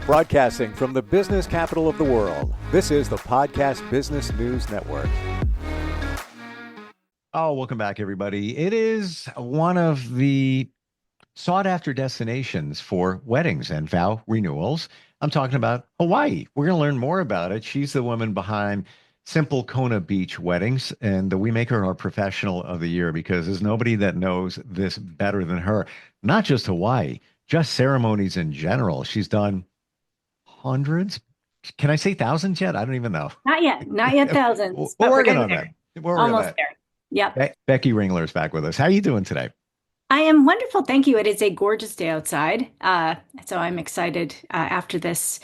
Broadcasting from the business capital of the world, this is the Podcast Business News Network. Oh, welcome back, everybody. It is one of the sought-after destinations for weddings and vow renewals. I'm talking about Hawaii. We're going to learn more about it. She's the woman behind Simple Kona Beach Weddings, and we make her our professional of the year because there's nobody that knows this better than her. Not just Hawaii, just ceremonies in general. She's done hundreds. Can I say thousands yet? I don't even know. Not yet thousands, We're but we're working getting on that. there. We're working on Almost that. there. Yep. Becky Ringler is back with us. How are you doing today? I am wonderful. Thank you. It is a gorgeous day outside. So I'm excited after this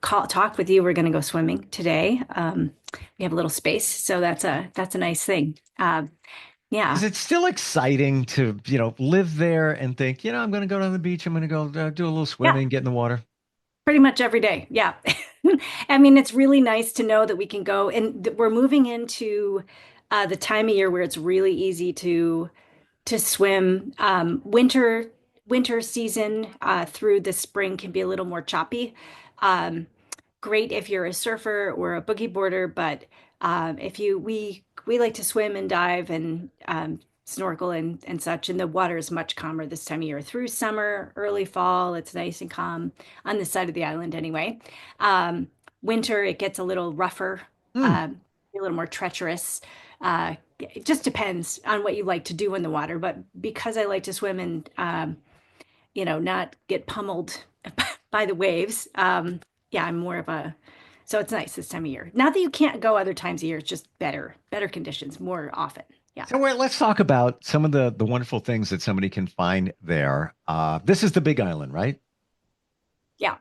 talk with you. We're going to go swimming today. We have a little space, so that's a nice thing. Yeah. Is it still exciting to, live there and think, I'm going to go down the beach. I'm going to go do a little swimming, get in the water? Pretty much every day. Yeah. I mean, it's really nice to know that we can go and we're moving into the time of year where it's really easy to swim. Winter season through the spring can be a little more choppy. Um, Great if you're a surfer or a boogie boarder, but if you we like to swim and dive and snorkel and such, and the water is much calmer this time of year. Through summer, early fall, it's nice and calm on this side of the island anyway. Um, Winter, it gets a little rougher, a little more treacherous. It just depends on what you like to do in the water. But because I like to swim and not get pummeled by the waves, yeah, I'm more of a so it's nice this time of year. Not that you can't go other times of year, it's just better conditions more often. Yeah. So let's talk about some of the wonderful things that somebody can find there. This is the Big Island, right? Yeah.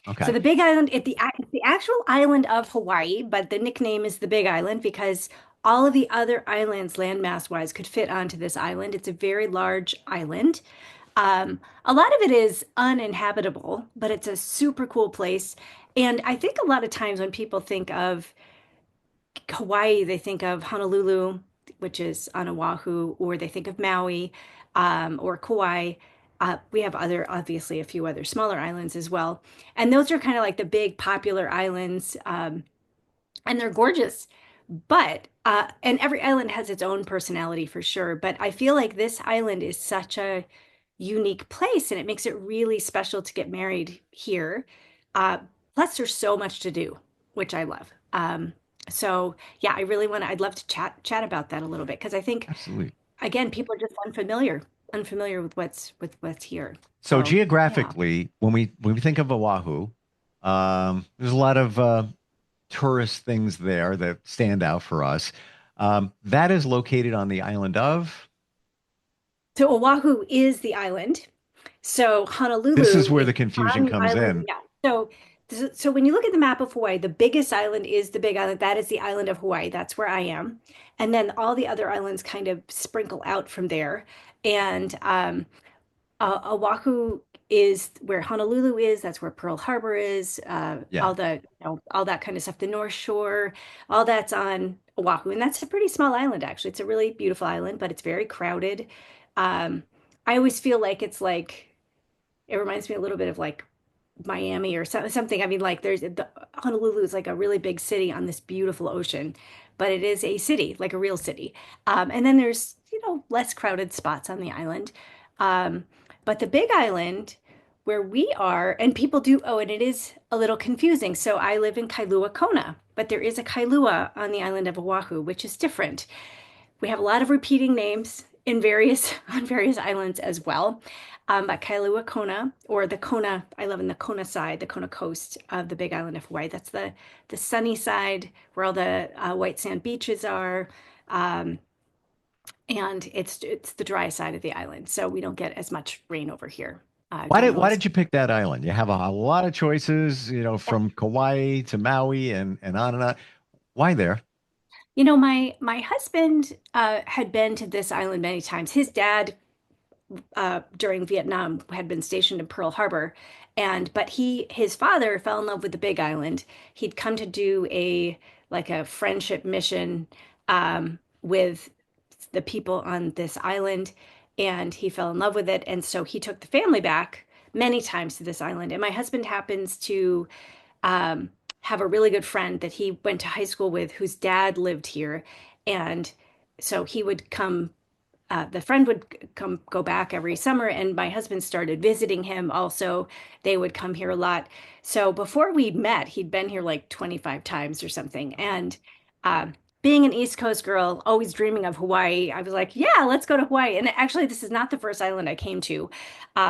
Okay. So the Big Island, it's the actual island of Hawaii, but the nickname is the Big Island because all of the other islands, landmass wise, could fit onto this island. It's a very large island. A lot of it is uninhabitable, but it's a super cool place. And I think a lot of times when people think of Hawaii, they think of Honolulu, which is on Oahu, or they think of Maui, or Kauai. We have obviously, a few other smaller islands as well. And those are kind of like the big popular islands, and they're gorgeous. But, and every island has its own personality for sure. But I feel like this island is such a unique place and it makes it really special to get married here. Uh, Plus, there's so much to do, which I love. So yeah, I'd love to chat about that a little bit because I think Absolutely. again, people are just unfamiliar with what's here. So So yeah. geographically, when we think of Oahu, there's a lot of tourist things there that stand out for us. That is located on the island of. So Oahu is the island. So This is Honolulu where is the confusion on the comes island. in. Yeah. So when you look at the map of Hawaii, the biggest island is the Big Island. That is the island of Hawaii. That's where I am. And then all the other islands kind of sprinkle out from there. And Oahu is where Honolulu is. That's where Pearl Harbor is. Yeah. All all that kind of stuff. The North Shore, all that's on Oahu, and that's a pretty small island actually. It's a really beautiful island, but it's very crowded. I always feel like it reminds me a little bit of like Miami or something. I mean, like Honolulu is like a really big city on this beautiful ocean, but it is a city, like a real city. And then there's, less crowded spots on the island. Um, but the Big Island, where we are, and people do, oh, and it is a little confusing. So I live in Kailua, Kona, but there is a Kailua on the island of Oahu, which is different. We have a lot of repeating names in various on various islands as well. But Kailua Kona, or the Kona, I live in the Kona side, the Kona coast of the Big Island of Hawaii. That's the sunny side where all the white sand beaches are, and it's the dry side of the island, so we don't get as much rain over here. Why did you pick that island? You have a lot of choices, from Kauai to Maui and on and on. Why there? My husband had been to this island many times. His dad during Vietnam had been stationed in Pearl Harbor, but his father fell in love with the Big Island. He'd come to do a friendship mission with the people on this island, and he fell in love with it, and so he took the family back many times to this island. And my husband happens to um, have a really good friend that he went to high school with whose dad lived here. And so he would come, the friend would come go back every summer, and my husband started visiting him also. They would come here a lot. So before we met, he'd been here like 25 times or something. And um, being an East Coast girl, always dreaming of Hawaii, I was like, yeah, let's go to Hawaii. And actually, this is not the first island I came to.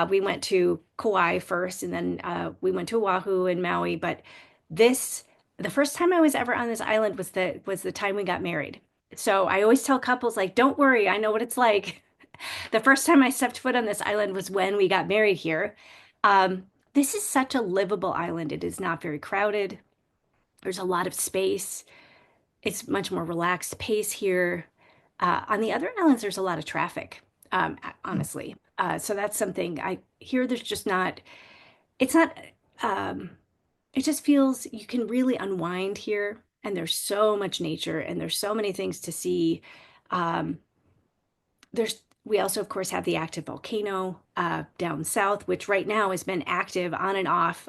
We went to Kauai first, and then we went to Oahu and Maui. But this, the first time I was ever on this island was the time we got married. So I always tell couples like, don't worry, I know what it's like. The first time I stepped foot on this island was when we got married here. This is such a livable island. It is not very crowded. There's a lot of space. It's much more relaxed pace here. On the other islands, there's a lot of traffic, honestly. So that's something I hear there's just not, it's not, um, it just feels you can really unwind here. And there's so much nature and there's so many things to see. Um, we also, of course, have the active volcano down south, which right now has been active on and off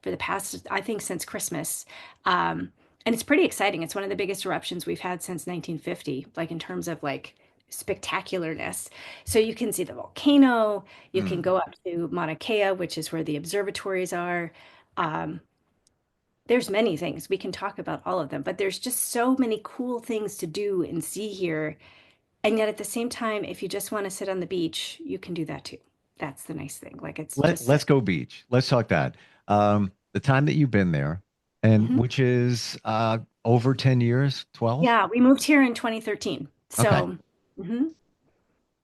for the past, I think, since Christmas. And it's pretty exciting. It's one of the biggest eruptions we've had since 1950, like in terms of like spectacularness. So you can see the volcano. You can Mm. go up to Mauna Kea, which is where the observatories are. Um, there's many things we can talk about all of them, but there's just so many cool things to do and see here. And yet at the same time, if you just want to sit on the beach, you can do that too. That's the nice thing. Like it's just, Let's go beach. Let's talk that. The time that you've been there, and Mhm. which is over 10 years, 12. Yeah, we moved here in 2013. Okay. So, mhm,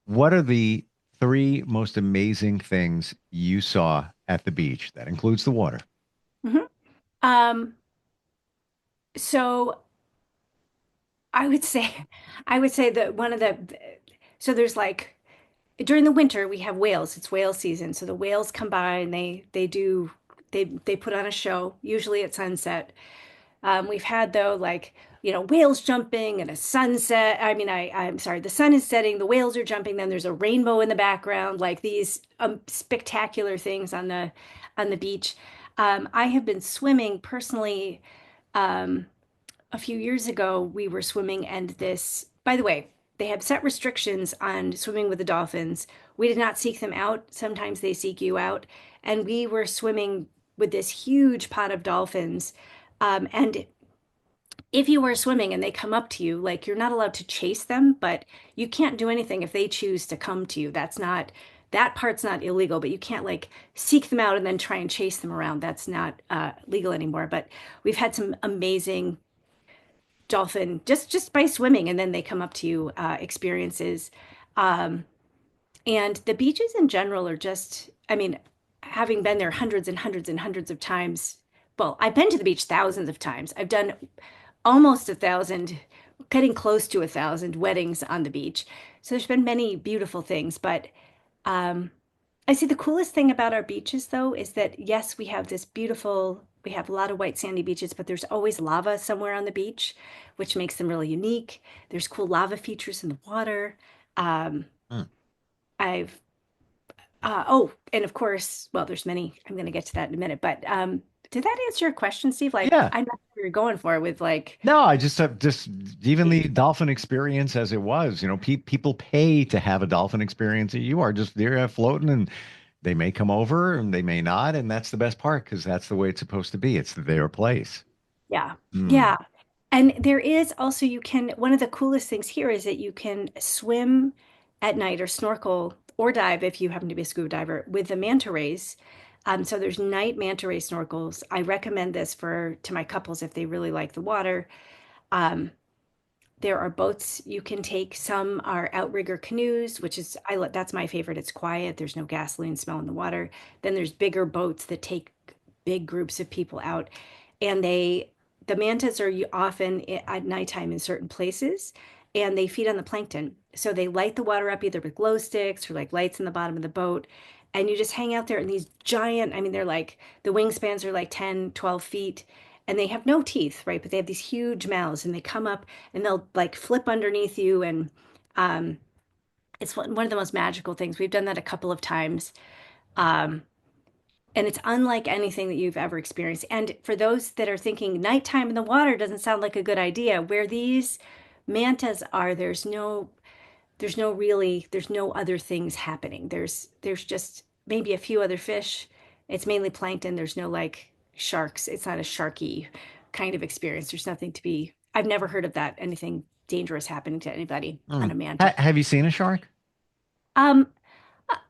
What are the three most amazing things you saw at the beach? That includes the water. mhm. Um, so I would say, I would say that one of the, so there's like during the winter we have whales. It's whale season, so the whales come by and they put on a show, usually at sunset. We've had though like whales jumping and a sunset. I mean, I'm sorry, the sun is setting, the whales are jumping, then there's a rainbow in the background, like these spectacular things on the beach. I have been swimming personally. Um, a few years ago, we were swimming, and this, by the way, they have set restrictions on swimming with the dolphins. We did not seek them out. Sometimes they seek you out. And we were swimming with this huge pot of dolphins. And if you were swimming and they come up to you, like you're not allowed to chase them, but you can't do anything if they choose to come to you. That part's not illegal, but you can't like seek them out and then try and chase them around. That's not legal anymore. But we've had some amazing dolphin just by swimming and then they come up to you experiences. Um, and the beaches in general are just, I mean, having been there hundreds and hundreds and hundreds of times. Well, I've been to the beach thousands of times. I've done almost 1,000, getting close to 1,000 weddings on the beach. So there's been many beautiful things, but um, I see the coolest thing about our beaches, though, is that yes, we have a lot of white sandy beaches, but there's always lava somewhere on the beach, which makes them really unique. There's cool lava features in the water. Um, Mm. I've, oh, and of course, well, there's many. I'm going to get to that in a minute, but did that answer your question, Steve? Like, Yeah. I'm not sure you're going for with like, No, I just even the dolphin experience as it was, people pay to have a dolphin experience. You are just there floating and they may come over and they may not. And that's the best part because that's the way it's supposed to be. It's their place. yeah, Mm. yeah. And there is also, one of the coolest things here is that you can swim at night or snorkel or dive if you happen to be a scuba diver with the manta rays. So there's night manta ray snorkels. I recommend this to my couples if they really like the water. Um, there are boats you can take. Some are outrigger canoes, which is that's my favorite. It's quiet. There's no gasoline smell in the water. Then there's bigger boats that take big groups of people out, and the mantas are often at nighttime in certain places, and they feed on the plankton. So they light the water up either with glow sticks or like lights in the bottom of the boat, and you just hang out there in these giant. I mean, they're like the wingspans are like 10, 12 feet and they have no teeth, right? But they have these huge mouths and they come up and they'll like flip underneath you. And um, it's one of the most magical things. We've done that a couple of times. Um, and it's unlike anything that you've ever experienced. And for those that are thinking nighttime in the water doesn't sound like a good idea, where these mantas are, there's no other things happening. There's just maybe a few other fish. It's mainly plankton. There's no like sharks. It's not a sharky kind of experience. There's nothing to be. I've never heard of that, anything dangerous happening to anybody on Mm. a manta. Have you seen a shark? Um,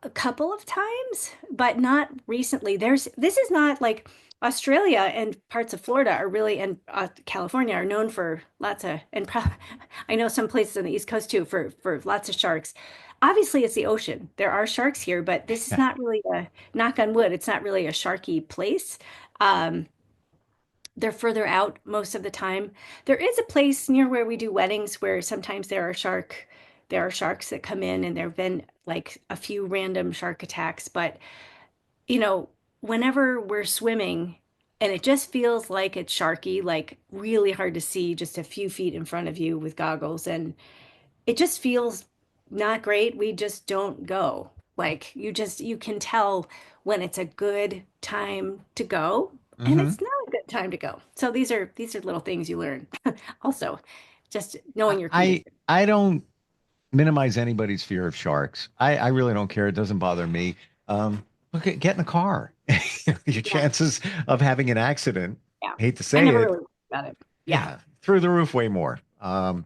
a couple of times, but not recently. This is not like Australia and parts of Florida are really, and California are known for lots of, and I know some places on the East Coast too for lots of sharks. Obviously, it's the ocean. There are sharks here, but this is Yeah. not really a, knock on wood, it's not really a sharky place. Um, they're further out most of the time. There is a place near where we do weddings where sometimes there are sharks that come in, and there have been like a few random shark attacks, but you know, whenever we're swimming and it just feels like it's sharky, like really hard to see just a few feet in front of you with goggles, and it just feels not great, we just don't go. Like you can tell when it's a good time to go and Hmm. it's not a good time to go. So these are little things you learn. Also, just I, knowing your I condition. I don't minimize anybody's fear of sharks. I really don't care. It doesn't bother me. Look at get in the car. Your Yeah, chances of having an accident, yeah. hate to I say never it, really thought about it. Yeah. yeah, through the roof way more. How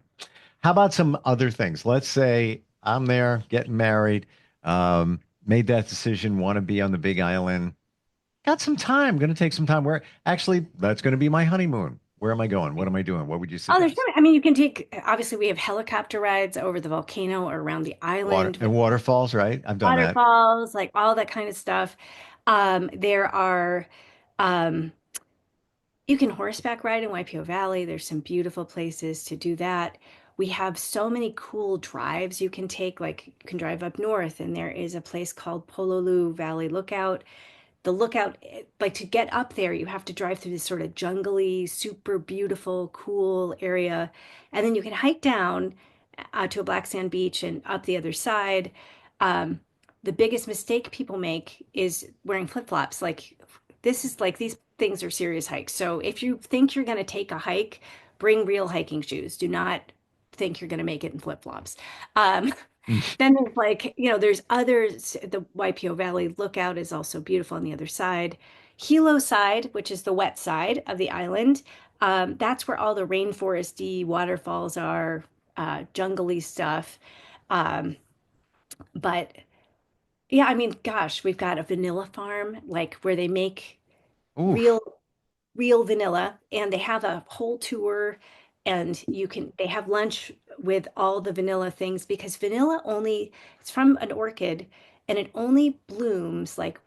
about some other things? Let's say I'm there getting married, made that decision, want to be on the Big Island. Got some time, going to take some time. Where actually, that's going to be my honeymoon. Where am I going? What am I doing? What would you Oh, there's so suggest? many. I mean, you can take, obviously, we have helicopter rides over the volcano or around the Water island, and waterfalls, right? I've done that. waterfalls, like all that kind of stuff. There are, um, you can horseback ride in Waipio Valley. There's some beautiful places to do that. We have so many cool drives you can take. Like you can drive up north, and there is a place called Pololu Valley Lookout. The lookout, like to get up there, you have to drive through this sort of jungly, super beautiful, cool area. And then you can hike down to a black sand beach and up the other side. Um, the biggest mistake people make is wearing flip-flops. Like this is like these things are serious hikes. So if you think you're going to take a hike, bring real hiking shoes. Do not think you're going to make it in flip-flops. Um, then there's like, there's others. The Waipio Valley Lookout is also beautiful on the other side. Hilo side, which is the wet side of the island, that's where all the rainforesty waterfalls are, jungly stuff. Um, but yeah, I mean, gosh, we've got a vanilla farm, like where they make Oof. real vanilla, and they have a whole tour, and they have lunch with all the vanilla things because vanilla only, it's from an orchid, and it only blooms like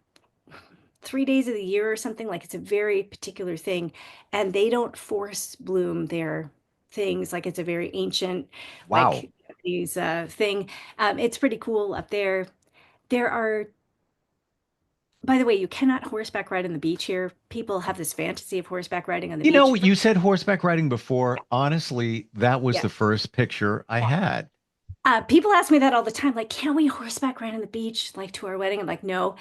3 days of the year or something. Like it's a very particular thing, and they don't force bloom their things. Like it's a very ancient, Wow. like these thing. It's pretty cool up there. There are, by the way, you cannot horseback ride on the beach here. People have this fantasy of horseback riding on the You know, beach. you said horseback riding before. Honestly, that was Yeah. the first picture I had. People ask me that all the time, like, can we horseback ride on the beach, like to our wedding? I'm like, no.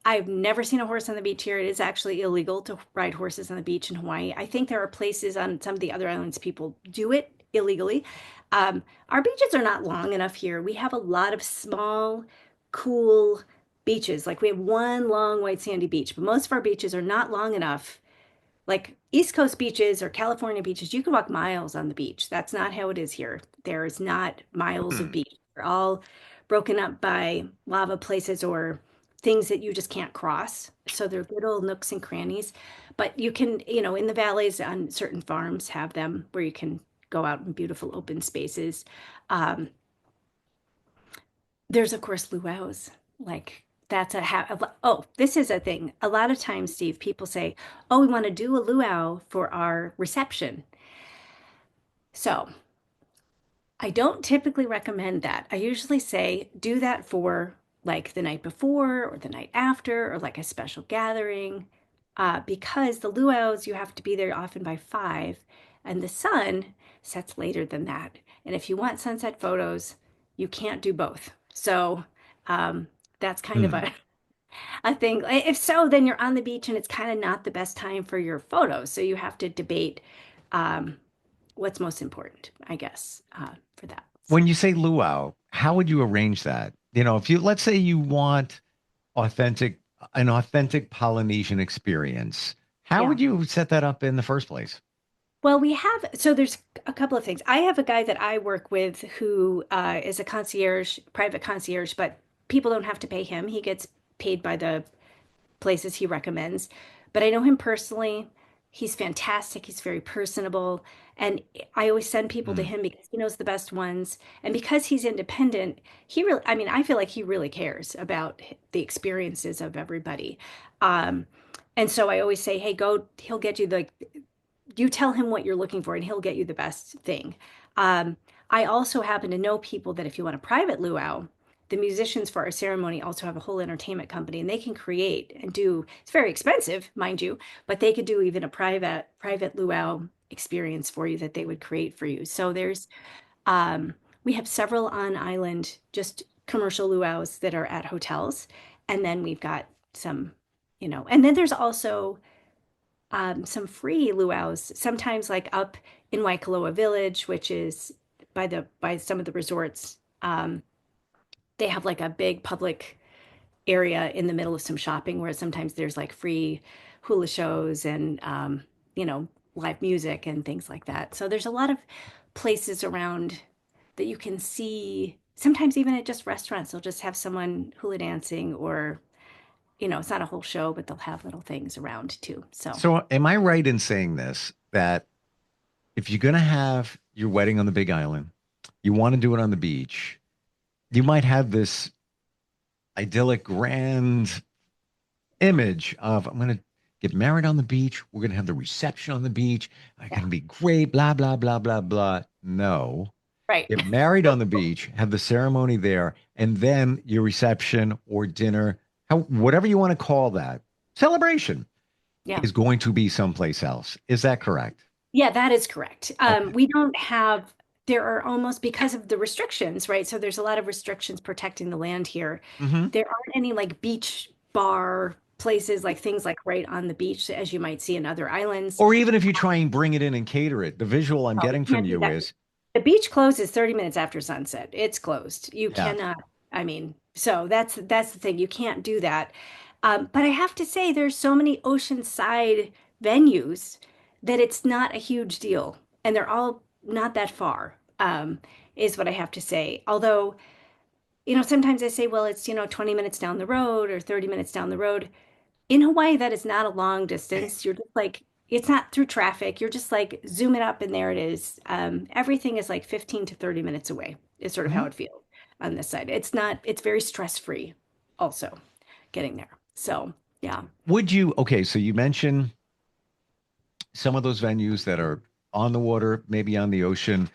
I've never seen a horse on the beach here. It is actually illegal to ride horses on the beach in Hawaii. I think there are places on some of the other islands people do it illegally. Our beaches are not long enough here. We have a lot of small, cool beaches. Like we have one long white sandy beach, but most of our beaches are not long enough, like East Coast beaches or California beaches, you can walk miles on the beach. That's not how it is here. There is not miles of Hmm. beach. They're all broken up by lava places or things that you just can't cross. So they're little nooks and crannies. But you can, in the valleys on certain farms have them where you can go out in beautiful open spaces. Um, there's of course luau's, like that's oh, this is a thing. A lot of times, Steve, people say, "Oh, we want to do a luau for our reception." So I don't typically recommend that. I usually say do that for like the night before or the night after or like a special gathering, because the luau's you have to be there often by 5, and the sun sets later than that. And if you want sunset photos, you can't do both. So that's kind of Hmm. a a thing. If so, then you're on the beach and it's kind of not the best time for your photos. So you have to debate um, what's most important, I guess, for that. So, When you say luau, how would you arrange that? If you let's say you want authentic an authentic Polynesian experience, how yeah. would you set that up in the first place? Well, so there's a couple of things. I have a guy that I work with who is a concierge, private concierge, but people don't have to pay him. He gets paid by the places he recommends. But I know him personally. He's fantastic. He's very personable. And I always send people to Hmm. him because he knows the best ones. And because he's independent, I mean, I feel like he really cares about the experiences of everybody. Um, and so I always say, hey, he'll get you you tell him what you're looking for and he'll get you the best thing. Um, I also happen to know people that if you want a private luau, the musicians for our ceremony also have a whole entertainment company and they can create and do, it's very expensive, mind you, but they could do even a private luau experience for you that they would create for you. So um, we have several on island, just commercial luaus that are at hotels. And then we've got some, and then there's also some free luaus, sometimes like up in Waikoloa Village, which is by some of the resorts. They have like a big public area in the middle of some shopping where sometimes there's like free hula shows and you know, live music and things like that. So there's a lot of places around that you can see. Sometimes even at just restaurants, they'll just have someone hula dancing or, it's not a whole show, but they'll have little things around too. So So, am I right in saying this that if you're going to have your wedding on the Big Island, you want to do it on the beach, you might have this idyllic, grand image of I'm going to get married on the beach. We're going to have the reception on the beach. It's going yeah, to be great, blah, blah, blah, blah, blah. No. right. Get married on the beach, have the ceremony there, and then your reception or dinner, whatever you want to call that, celebration Yeah. is going to be someplace else. Is that correct? Yeah, that is correct. Okay. We don't have, there are almost because of the restrictions, right? So there's a lot of restrictions protecting the land here. Hmm. There aren't any like beach bar places, like things like right on the beach, as you might see in other islands. Or even if you try and bring it in and cater it, the visual I'm No, you getting from can't do you that. is, The beach closes 30 minutes after sunset. It's closed. You yeah. cannot, I mean, so that's the thing. You can't do that. But I have to say, there's so many oceanside venues that it's not a huge deal, and they're all not that far, is what I have to say. Although, sometimes I say, well, it's 20 minutes down the road or 30 minutes down the road. In Hawaii, that is not a long distance. You're just like, it's not through traffic. You're just like zoom it up and there it is. Everything is like 15 to 30 minutes away, is sort of how Mhm. it feels on this side. It's very stress-free also getting there. So, yeah. Would you, okay, so you mentioned some of those venues that are on the water, maybe on the ocean.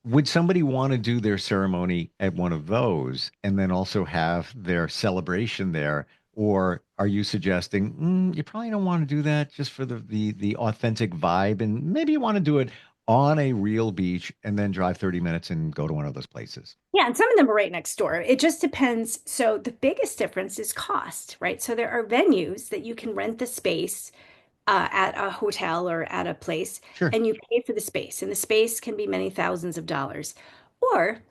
Would somebody want to do their ceremony at one of those and then also have their celebration there? Or are you suggesting you probably don't want to do that just for the authentic vibe, and maybe you want to do it on a real beach and then drive 30 minutes and go to one of those places? Yeah, and some of them are right next door. It just depends. So the biggest difference is cost, right? So there are venues that you can rent the space at a hotel or at a place, Sure. and you pay for the space, and the space can be many thousands of dollars. Or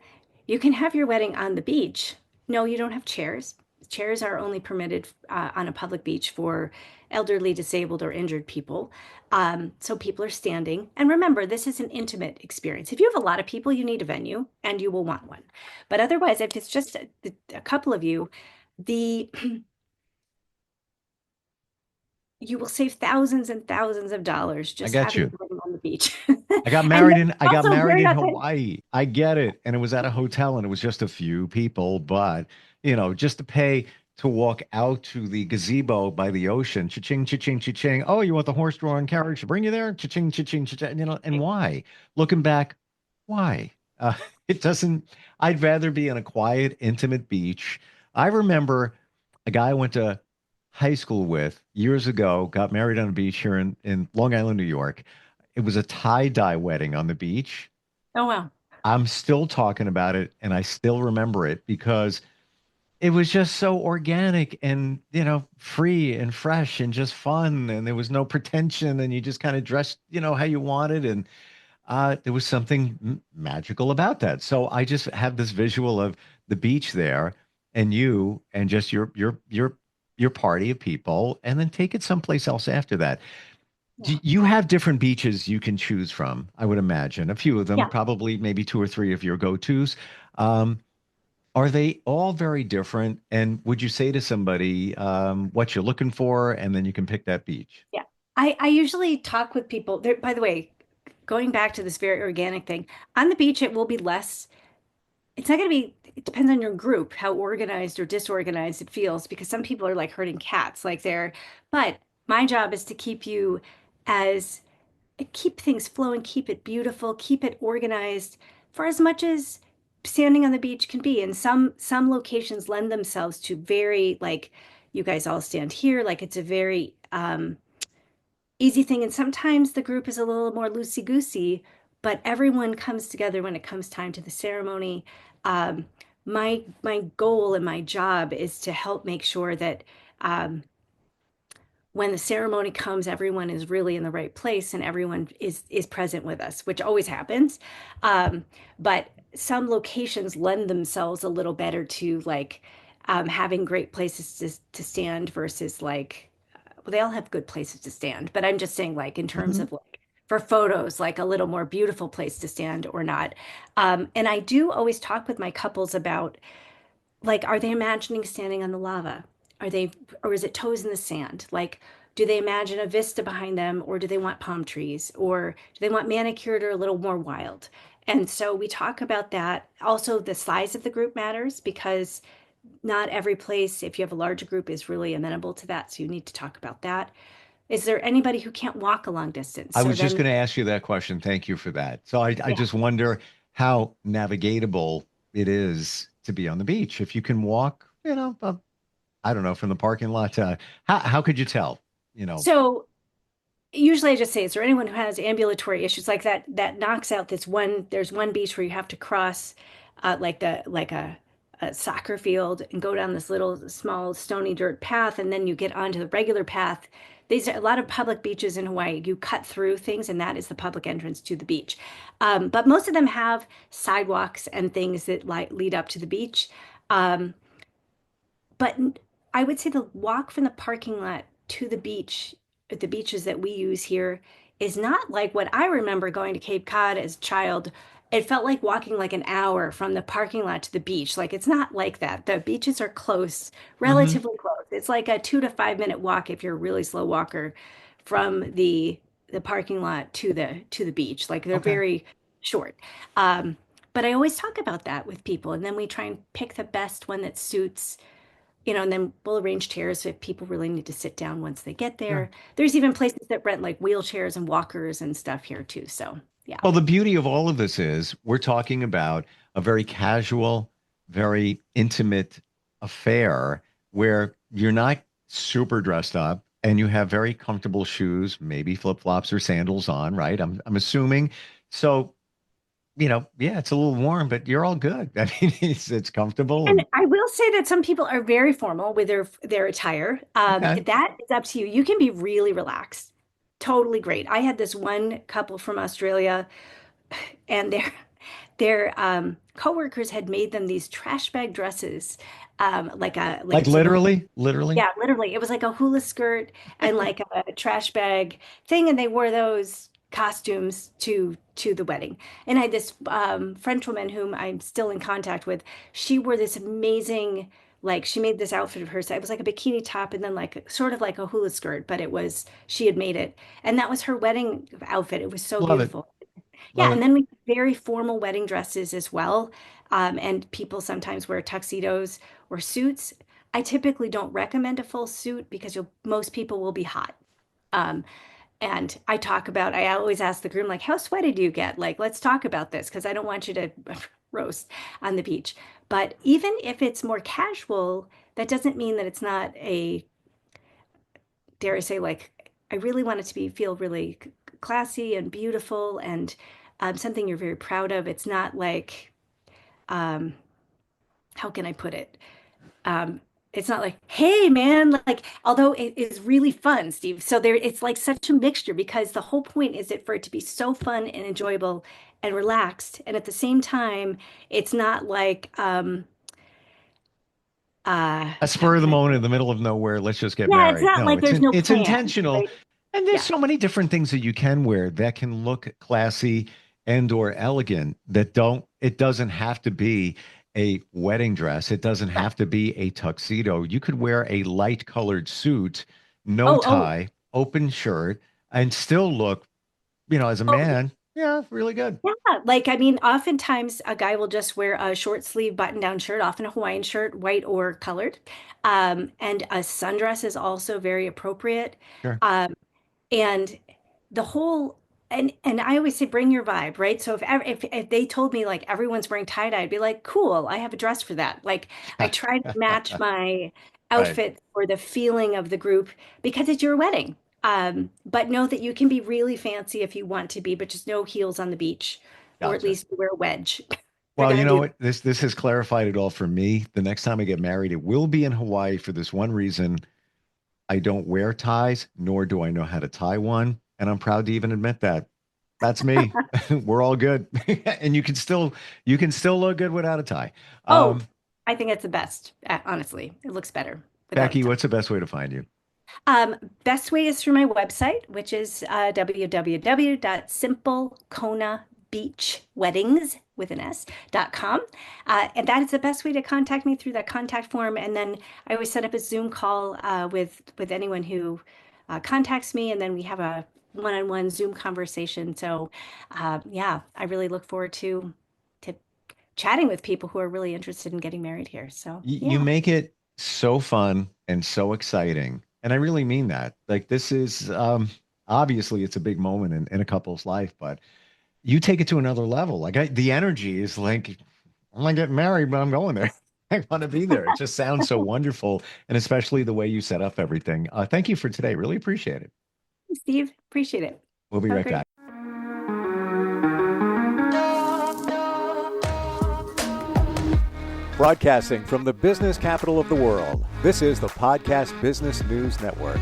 you can have your wedding on the beach. No, you don't have chairs. Chairs are only permitted on a public beach for elderly, disabled, or injured people. So people are standing. And remember, this is an intimate experience. If you have a lot of people, you need a venue and you will want one. But otherwise, if it's just a couple of you, the you will save thousands and thousands of dollars I just got having you. your wedding on the beach. And I got also, married they're in not that. Hawaii. I get it. And it was at a hotel and it was just a few people, but just to pay to walk out to the gazebo by the ocean, cha-ching, cha-ching, cha-ching. Oh, you want the horse-drawn carriage to bring you there? Cha-ching, cha-ching, cha-ching. And why? Looking back, why? It doesn't, I'd rather be on a quiet, intimate beach. I remember a guy I went to high school with years ago, got married on a beach here in Long Island, New York. It was a tie-dye wedding on the beach. Oh, wow. I'm still talking about it and I still remember it because it was just so organic and, free and fresh and just fun. And there was no pretension. And you just kind of dressed, how you wanted. And there was something magical about that. So I just have this visual of the beach there and you and just your party of people, and then take it someplace else after that. Do Yeah. you have different beaches you can choose from? I would imagine a few of them, Yeah. probably maybe two or three of your go-tos. Um, are they all very different? And would you say to somebody what you're looking for, and then you can pick that beach? Yeah. I usually talk with people there, by the way, going back to this very organic thing, on the beach, it will be less. It's not going to be, it depends on your group, how organized or disorganized it feels, because some people are like herding cats, like they're, but my job is to keep you as, keep things flowing, keep it beautiful, keep it organized for as much as standing on the beach can be. And some locations lend themselves to very like, you guys all stand here, like it's a very easy thing. And sometimes the group is a little more loosey-goosey, but everyone comes together when it comes time to the ceremony. Um, my goal and my job is to help make sure that um, when the ceremony comes, everyone is really in the right place and everyone is present with us, which always happens. Um, but some locations lend themselves a little better to like having great places to stand versus like, well, they all have good places to stand, but I'm just saying like in terms Mhm. of like for photos, like a little more beautiful place to stand or not. And I do always talk with my couples about like, are they imagining standing on the lava? Are they, or is it toes in the sand? Like, do they imagine a vista behind them, or do they want palm trees, or do they want manicured or a little more wild? And so we talk about that. Also, the size of the group matters because not every place, if you have a larger group, is really amenable to that. So you need to talk about that. Is there anybody who can't walk a long distance? I So was just then, going to ask you that question. Thank you for that. So I yeah. just wonder how navigatable it is to be on the beach. If you can walk, I don't know, from the parking lot to how could you tell? You know, So usually I just say, is there anyone who has ambulatory issues like that that knocks out this one, there's one beach where you have to cross like a soccer field and go down this little small stony dirt path and then you get onto the regular path. These are a lot of public beaches in Hawaii. You cut through things and that is the public entrance to the beach. But most of them have sidewalks and things that like lead up to the beach. Um, but I would say the walk from the parking lot to the beach, at the beaches that we use here, is not like what I remember going to Cape Cod as a child. It felt like walking like an hour from the parking lot to the beach. Like it's not like that. The beaches are close, hmm relatively close. It's like a 2 to 5 minute walk if you're a really slow walker from the parking lot to the beach. Like they're Okay. very short. Um, but I always talk about that with people, and then we try and pick the best one that suits, and then we'll arrange chairs if people really need to sit down once they get Yeah. there. There's even places that rent like wheelchairs and walkers and stuff here too. So, yeah. Well, the beauty of all of this is we're talking about a very casual, very intimate affair where you're not super dressed up and you have very comfortable shoes, maybe flip-flops or sandals on, right? I'm assuming. So, yeah, it's a little warm, but you're all good. I mean, it's comfortable And and I will say that some people are very formal with their attire. okay. That is up to you. You can be really relaxed. Totally great. I had this one couple from Australia and their coworkers had made them these trash bag dresses, like Like it's a little. literally, literally. Yeah, literally. It was like a hula skirt and like a trash bag thing, and they wore those costumes to the wedding. And I had this French woman whom I'm still in contact with. She wore this amazing, like she made this outfit of hers. It was like a bikini top and then like sort of like a hula skirt, but it was she had made it, and that was her wedding outfit. It was so Love it. beautiful. Love Yeah, it. and then we have very formal wedding dresses as well. And people sometimes wear tuxedos or suits. I typically don't recommend a full suit because most people will be hot. Um, and I always ask the groom, like, how sweaty do you get? Like, let's talk about this because I don't want you to roast on the beach. But even if it's more casual, that doesn't mean that it's not a, dare I say, like, I really want it to be feel really classy and beautiful and something you're very proud of. It's not like, um, how can I put it? it's not like, hey man, like, although it is really fun, Steve. So there, it's like such a mixture because the whole point is it for it to be so fun and enjoyable and relaxed. And at the same time, it's not like, A how spur of the can I moment say in it? the middle of nowhere, let's just get Yeah, it's married. not No, like there's no it's plan, intentional. right? And there's Yeah. so many different things that you can wear that can look classy and or elegant that don't it doesn't have to be a wedding dress. It doesn't Right. have to be a tuxedo. You could wear a light colored suit, no Oh, tie, open shirt, and still look, as a oh, man, yeah, really good. yeah. Like, I mean, oftentimes a guy will just wear a short sleeve button down shirt, often a Hawaiian shirt, white or colored. And a sundress is also very appropriate. Sure. Um, and the whole and I always say bring your vibe, right? So if they told me like everyone's wearing tie-dye, I'd be like, cool, I have a dress for that. Like I try to match my Right. outfit for the feeling of the group because it's your wedding. But know that you can be really fancy if you want to be, but just no heels on the beach, or at Gotcha. least wear a wedge. They're Well, you gonna know do what? This has clarified it all for me. The next time I get married, it will be in Hawaii for this one reason. I don't wear ties, nor do I know how to tie one, and I'm proud to even admit that. That's me. We're all good. And you can still look good without a tie. Oh, Um, I think it's the best. Honestly, it looks better without a Becky, tie. what's the best way to find you? Best way is through my website, which is www.simplekonabeachweddings with an S.com. And that is the best way to contact me through that contact form. And then I always set up a Zoom call with anyone who contacts me, and then we have a one-on-one Zoom conversation. So yeah, I really look forward to chatting with people who are really interested in getting married here. So You yeah. make it so fun and so exciting. And I really mean that. Like this is obviously it's a big moment in a couple's life, but you take it to another level. The energy is like, I'm not getting married, but I'm going there. I want to be there. It just sounds so wonderful. And especially the way you set up everything. Thank you for today. Really appreciate it. Steve, appreciate it. We'll be Have a right great back. Broadcasting from the business capital of the world, this is the Podcast Business News Network.